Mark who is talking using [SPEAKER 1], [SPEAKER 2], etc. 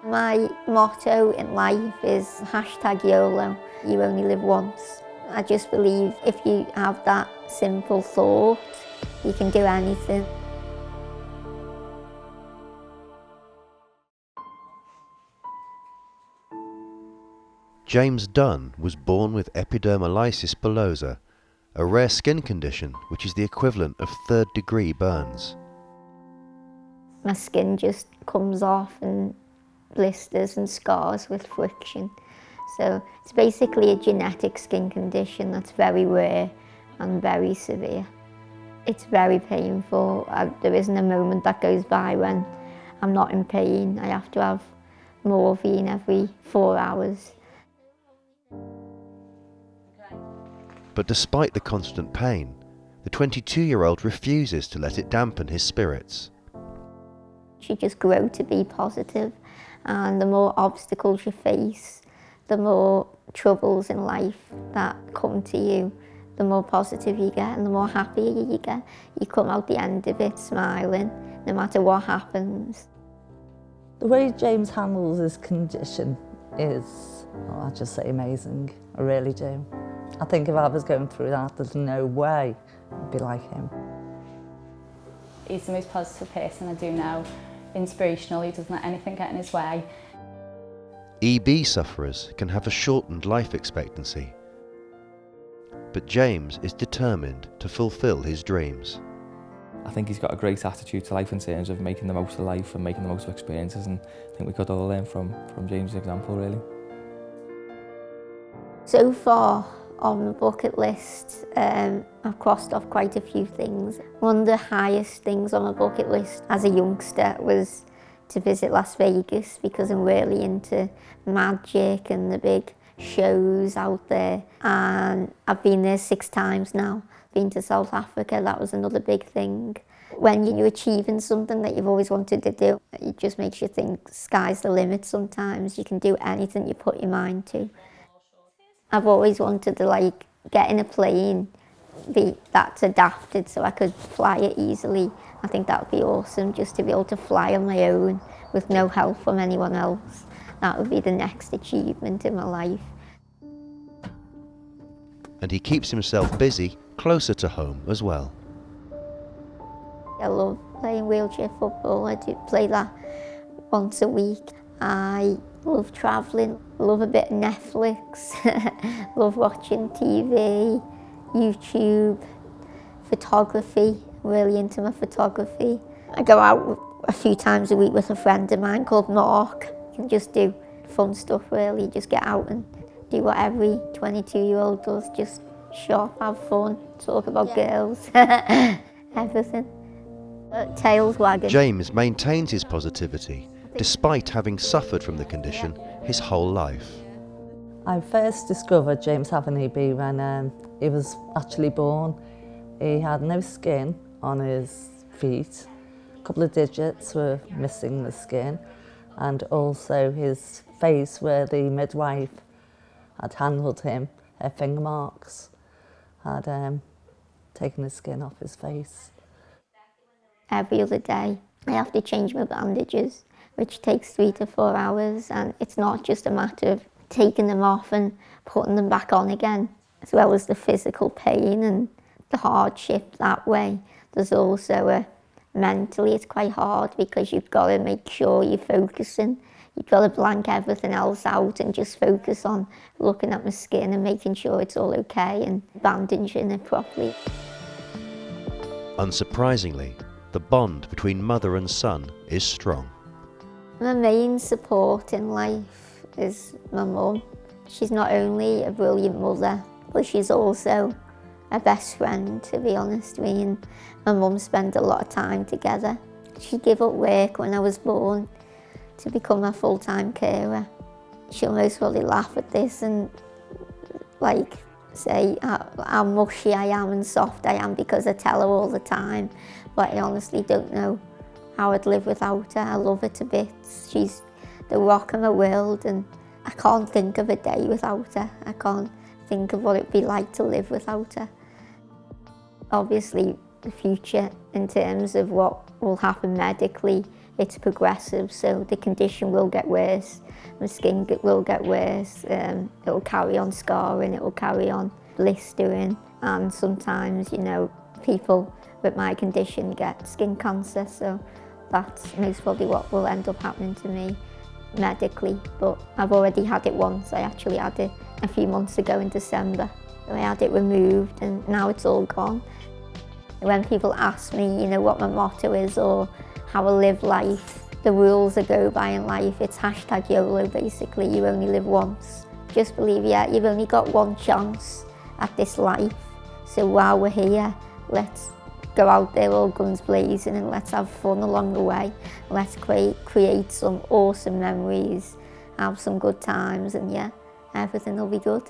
[SPEAKER 1] My motto in life is #YOLO, you only live once. I just believe if you have that simple thought, you can do anything.
[SPEAKER 2] James Dunn was born with Epidermolysis Bullosa, a rare skin condition which is the equivalent of third-degree burns.
[SPEAKER 1] My skin just comes off and blisters and scars with friction. So it's basically a genetic skin condition that's very rare and very severe. It's very painful. There isn't a moment that goes by when I'm not in pain. I have to have morphine every 4 hours.
[SPEAKER 2] But despite the constant pain, the 22-year-old refuses to let it dampen his spirits.
[SPEAKER 1] You just grow to be positive, and the more obstacles you face, the more troubles in life that come to you, the more positive you get and the more happier you get. You come out the end of it smiling, no matter what happens.
[SPEAKER 3] The way James handles his condition is, I'd just say amazing. I really do. I think if I was going through that, there's no way I'd be like him.
[SPEAKER 4] He's the most positive person I do know. Inspirational, he doesn't let anything get in his way.
[SPEAKER 2] EB sufferers can have a shortened life expectancy, but James is determined to fulfil his dreams.
[SPEAKER 5] I think he's got a great attitude to life in terms of making the most of life and making the most of experiences, and I think we could all learn from James' example, really.
[SPEAKER 1] So far on the bucket list, I've crossed off quite a few things. One of the highest things on my bucket list as a youngster was to visit Las Vegas, because I'm really into magic and the big shows out there. And I've been there 6 times now. Been to South Africa, that was another big thing. When you're achieving something that you've always wanted to do, it just makes you think sky's the limit sometimes. You can do anything you put your mind to. I've always wanted to get in a plane that's adapted so I could fly it easily. I think that would be awesome, just to be able to fly on my own with no help from anyone else. That would be the next achievement in my life.
[SPEAKER 2] And he keeps himself busy closer to home as well.
[SPEAKER 1] I love playing wheelchair football. I do play that once a week. I love travelling, love a bit of Netflix, love watching TV, YouTube, photography, really into my photography. I go out a few times a week with a friend of mine called Mark. You can just do fun stuff really, just get out and do what every 22-year-old does, just shop, have fun, talk about girls, everything. Tails wagging.
[SPEAKER 2] James maintains his positivity despite having suffered from the condition his whole life.
[SPEAKER 3] I first discovered James having EB when he was actually born. He had no skin on his feet, a couple of digits were missing the skin, and also his face, where the midwife had handled him, her finger marks had taken the skin off his face.
[SPEAKER 1] Every other day I have to change my bandages, which takes 3 to 4 hours, and it's not just a matter of taking them off and putting them back on again, as well as the physical pain and the hardship that way. There's also mentally it's quite hard, because you've got to make sure you're focusing. You've got to blank everything else out and just focus on looking at my skin and making sure it's all okay and bandaging it properly.
[SPEAKER 2] Unsurprisingly, the bond between mother and son is strong.
[SPEAKER 1] My main support in life is my mum. She's not only a brilliant mother, but she's also a best friend, to be honest. Me and my mum spend a lot of time together. She gave up work when I was born to become a full-time carer. She'll most probably laugh at this and say how mushy I am and soft I am, because I tell her all the time, but I honestly don't know how I'd live without her. I love her to bits. She's the rock of my world, and I can't think of a day without her. I can't think of what it'd be like to live without her. Obviously, the future in terms of what will happen medically it's progressive, so the condition will get worse. My skin will get worse. It will carry on scarring, it will carry on blistering, and sometimes, you know, people with my condition get skin cancer, so that's most probably what will end up happening to me medically. But I've already had it once. I actually had it a few months ago in December. So I had it removed and now it's all gone. When people ask me, you know, what my motto is or how I live life, the rules I go by in life, it's hashtag YOLO basically. You only live once. Just believe, yeah, you've only got one chance at this life. So while we're here, let's go out there all guns blazing and let's have fun along the way. Let's create some awesome memories, have some good times, and yeah, everything will be good.